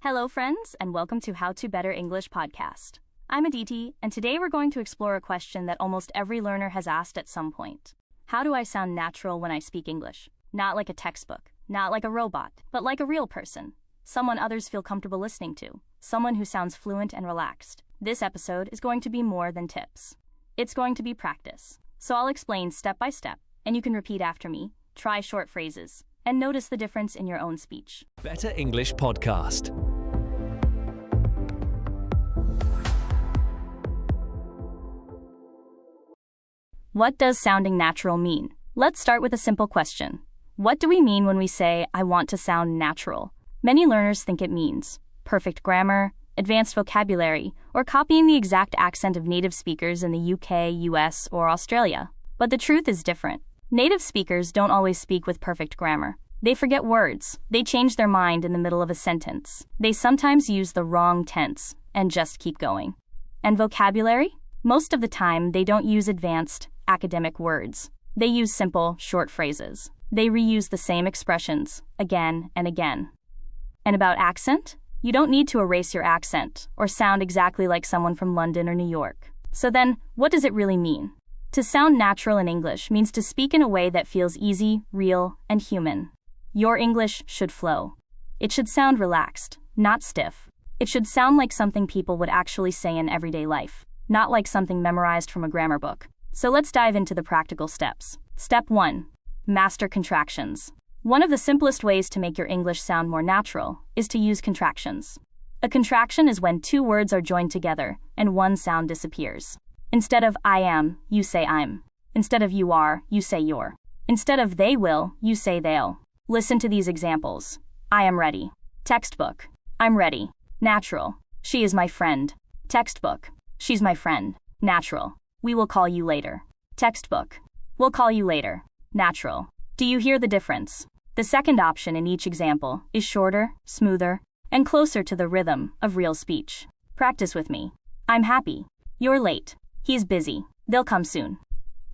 Hello, friends, and welcome to How to Better English podcast. I'm Aditi, and today we're going to explore a question that almost every learner has asked at some point. How do I sound natural when I speak English? Not like a textbook, not like a robot, but like a real person. Someone others feel comfortable listening to. Someone who sounds fluent and relaxed. This episode is going to be more than tips. It's going to be practice. So I'll explain step by step, and you can repeat after me, try short phrases, and notice the difference in your own speech. Better English Podcast. What does sounding natural mean? Let's start with a simple question. What do we mean when we say, I want to sound natural? Many learners think it means perfect grammar, advanced vocabulary, or copying the exact accent of native speakers in the UK, US, or Australia. But the truth is different. Native speakers don't always speak with perfect grammar. They forget words. They change their mind in the middle of a sentence. They sometimes use the wrong tense and just keep going. And vocabulary? Most of the time, they don't use advanced, academic words. They use simple, short phrases. They reuse the same expressions again and again. And about accent? You don't need to erase your accent or sound exactly like someone from London or New York. So then, what does it really mean? To sound natural in English means to speak in a way that feels easy, real, and human. Your English should flow. It should sound relaxed, not stiff. It should sound like something people would actually say in everyday life, not like something memorized from a grammar book. So let's dive into the practical steps. Step 1. Master contractions. One of the simplest ways to make your English sound more natural is to use contractions. A contraction is when two words are joined together and one sound disappears. Instead of I am, you say I'm. Instead of you are, you say you're. Instead of they will, you say they'll. Listen to these examples. I am ready. Textbook. I'm ready. Natural. She is my friend. Textbook. She's my friend. Natural. We will call you later. Textbook. We'll call you later. Natural. Do you hear the difference? The second option in each example is shorter, smoother, and closer to the rhythm of real speech. Practice with me. I'm happy. You're late. He's busy. They'll come soon.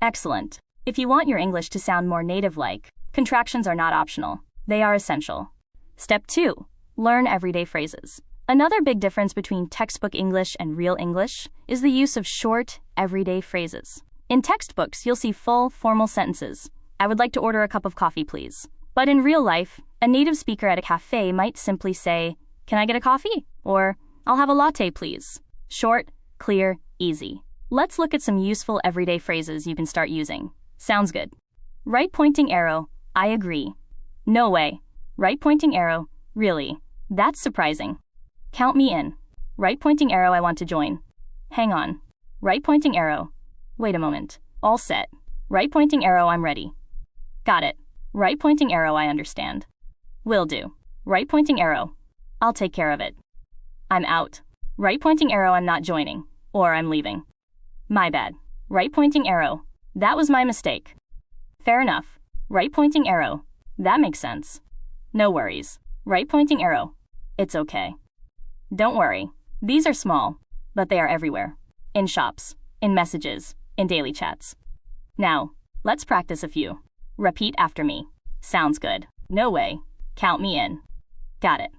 Excellent. If you want your English to sound more native-like, contractions are not optional. They are essential. Step 2. Learn everyday phrases. Another big difference between textbook English and real English is the use of short, everyday phrases. In textbooks, you'll see full, formal sentences. I would like to order a cup of coffee, please. But in real life, a native speaker at a cafe might simply say, Can I get a coffee? Or, I'll have a latte, please. Short, clear, easy. Let's look at some useful everyday phrases you can start using. Sounds good. Right pointing arrow, I agree. No way. Right pointing arrow, really? That's surprising. Count me in. Right pointing arrow, I want to join. Hang on. Right pointing arrow. Wait a moment. All set. Right pointing arrow, I'm ready. Got it. Right pointing arrow, I understand. Will do. Right pointing arrow. I'll take care of it. I'm out. Right pointing arrow, I'm not joining. Or I'm leaving. My bad. Right pointing arrow. That was my mistake. Fair enough. Right pointing arrow. That makes sense. No worries. Right pointing arrow. It's okay. Don't worry. These are small, but they are everywhere. In shops, in messages, in daily chats. Now, let's practice a few. Repeat after me. Sounds good. No way. Count me in. Got it.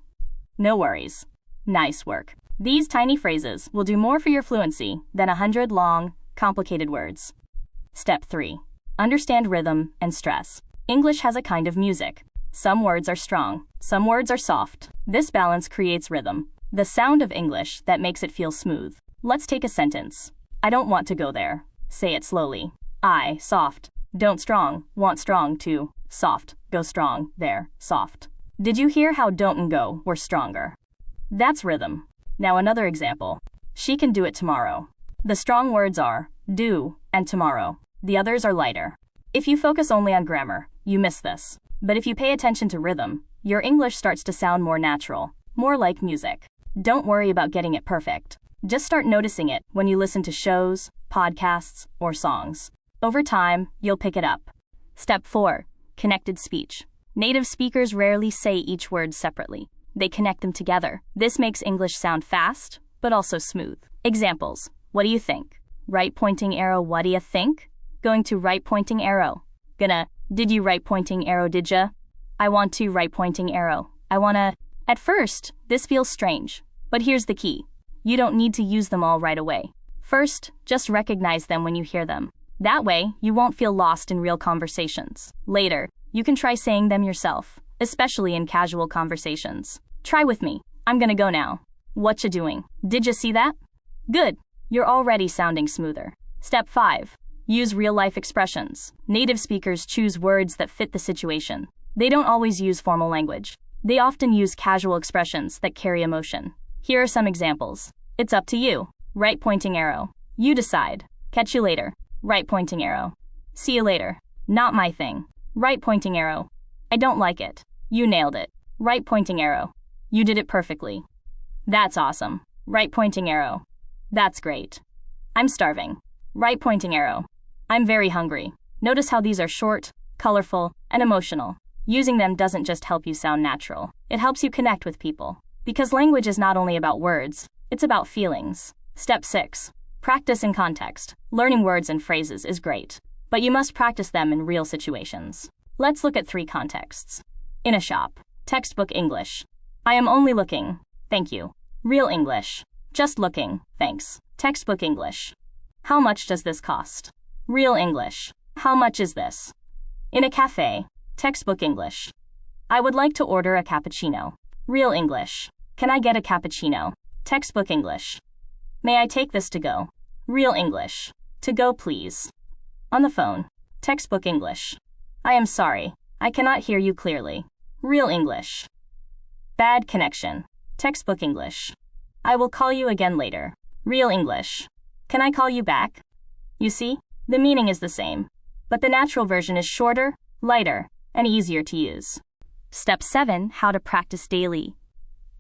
No worries. Nice work. These tiny phrases will do more for your fluency than 100 long, complicated words. Step 3. Understand rhythm and stress. English has a kind of music. Some words are strong, some words are soft. This balance creates rhythm, the sound of English that makes it feel smooth. Let's take a sentence. I don't want to go there. Say it slowly. I, soft. Don't strong, want strong to. Soft, go strong, there, soft. Did you hear how don't and go were stronger? That's rhythm. Now another example. She can do it tomorrow. The strong words are do and tomorrow. The others are lighter. If you focus only on grammar, you miss this. But if you pay attention to rhythm, your English starts to sound more natural, more like music. Don't worry about getting it perfect. Just start noticing it when you listen to shows, podcasts, or songs. Over time, you'll pick it up. Step 4. Connected speech. Native speakers rarely say each word separately. They connect them together. This makes English sound fast, but also smooth. Examples. What do you think? Right pointing arrow, what do you think? Going to right pointing arrow. Gonna, did you right pointing arrow, did ya? I want to right pointing arrow. I wanna, At first, this feels strange, but here's the key. You don't need to use them all right away. First, just recognize them when you hear them. That way, you won't feel lost in real conversations. Later, you can try saying them yourself, especially in casual conversations. Try with me. I'm gonna go now. Whatcha doing? Did you see that? Good. You're already sounding smoother. Step 5. Use real-life expressions. Native speakers choose words that fit the situation. They don't always use formal language. They often use casual expressions that carry emotion. Here are some examples. It's up to you. Right pointing arrow. You decide. Catch you later. Right pointing arrow. See you later. Not my thing. Right pointing arrow. I don't like it. You nailed it. Right pointing arrow. You did it perfectly. That's awesome. Right pointing arrow. That's great. I'm starving. Right pointing arrow. I'm very hungry. Notice how these are short, colorful, and emotional. Using them doesn't just help you sound natural. It helps you connect with people. Because language is not only about words, it's about feelings. Step 6. Practice in context. Learning words and phrases is great, but you must practice them in real situations. Let's look at 3 contexts. In a shop. Textbook English. I am only looking. Thank you. Real English. Just looking. Thanks. Textbook English. How much does this cost? Real English. How much is this? In a cafe. Textbook English. I would like to order a cappuccino. Real English. Can I get a cappuccino? Textbook English. May I take this to go? Real English. To go, please. On the phone. Textbook English. I am sorry. I cannot hear you clearly. Real English. Bad connection. Textbook English. I will call you again later. Real English. Can I call you back? You see, the meaning is the same, but the natural version is shorter, lighter, and easier to use. Step 7. How to practice daily.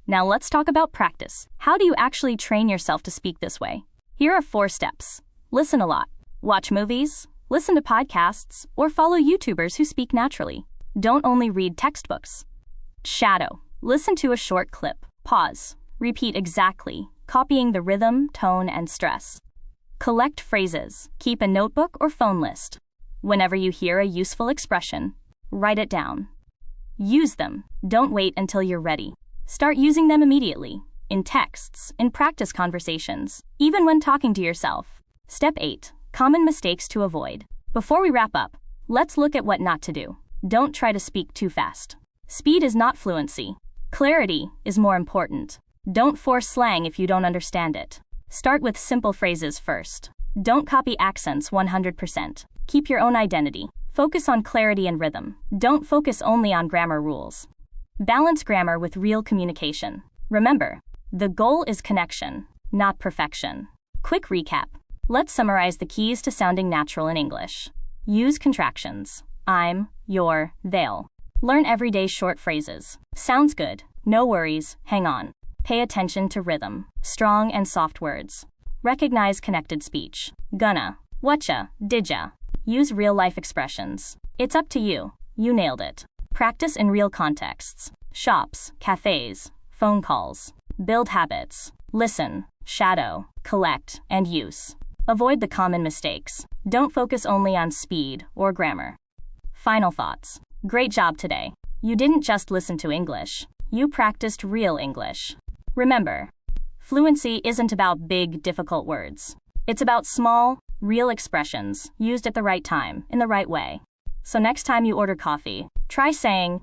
Now let's talk about practice. How do you actually train yourself to speak this way? Here are 4 steps. Listen a lot. Watch movies, listen to podcasts, or follow YouTubers who speak naturally. Don't only read textbooks. Shadow. Listen to a short clip. Pause. Repeat exactly, copying the rhythm, tone, and stress. Collect phrases. Keep a notebook or phone list. Whenever you hear a useful expression, write it down. Use them. Don't wait until you're ready. Start using them immediately, in texts, in practice conversations, even when talking to yourself. Step 8. Common mistakes to avoid. Before we wrap up, let's look at what not to do. Don't try to speak too fast. Speed is not fluency. Clarity is more important. Don't force slang if you don't understand it. Start with simple phrases first. Don't copy accents 100%. Keep your own identity. Focus on clarity and rhythm. Don't focus only on grammar rules. Balance grammar with real communication. Remember, the goal is connection, not perfection. Quick recap. Let's summarize the keys to sounding natural in English. Use contractions. I'm, your, they'll. Learn everyday short phrases. Sounds good. No worries. Hang on. Pay attention to rhythm. Strong and soft words. Recognize connected speech. Gonna. Whatcha. Didya. Use real-life expressions. It's up to you. You nailed it. Practice in real contexts. Shops, cafes, phone calls. Build habits. Listen, shadow, collect, and use. Avoid the common mistakes. Don't focus only on speed or grammar. Final thoughts. Great job today. You didn't just listen to English. You practiced real English. Remember, fluency isn't about big, difficult words. It's about small, real expressions used at the right time, in the right way. So next time you order coffee, try saying,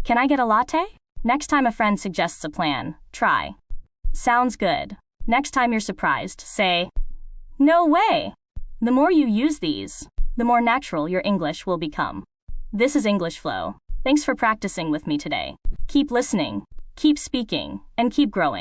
"Can I get a latte?" Next time a friend suggests a plan, try, "Sounds good." Next time you're surprised, say, "No way." The more you use these, the more natural your English will become. This is EnglishFlow. Thanks for practicing with me today. Keep listening, keep speaking, and keep growing.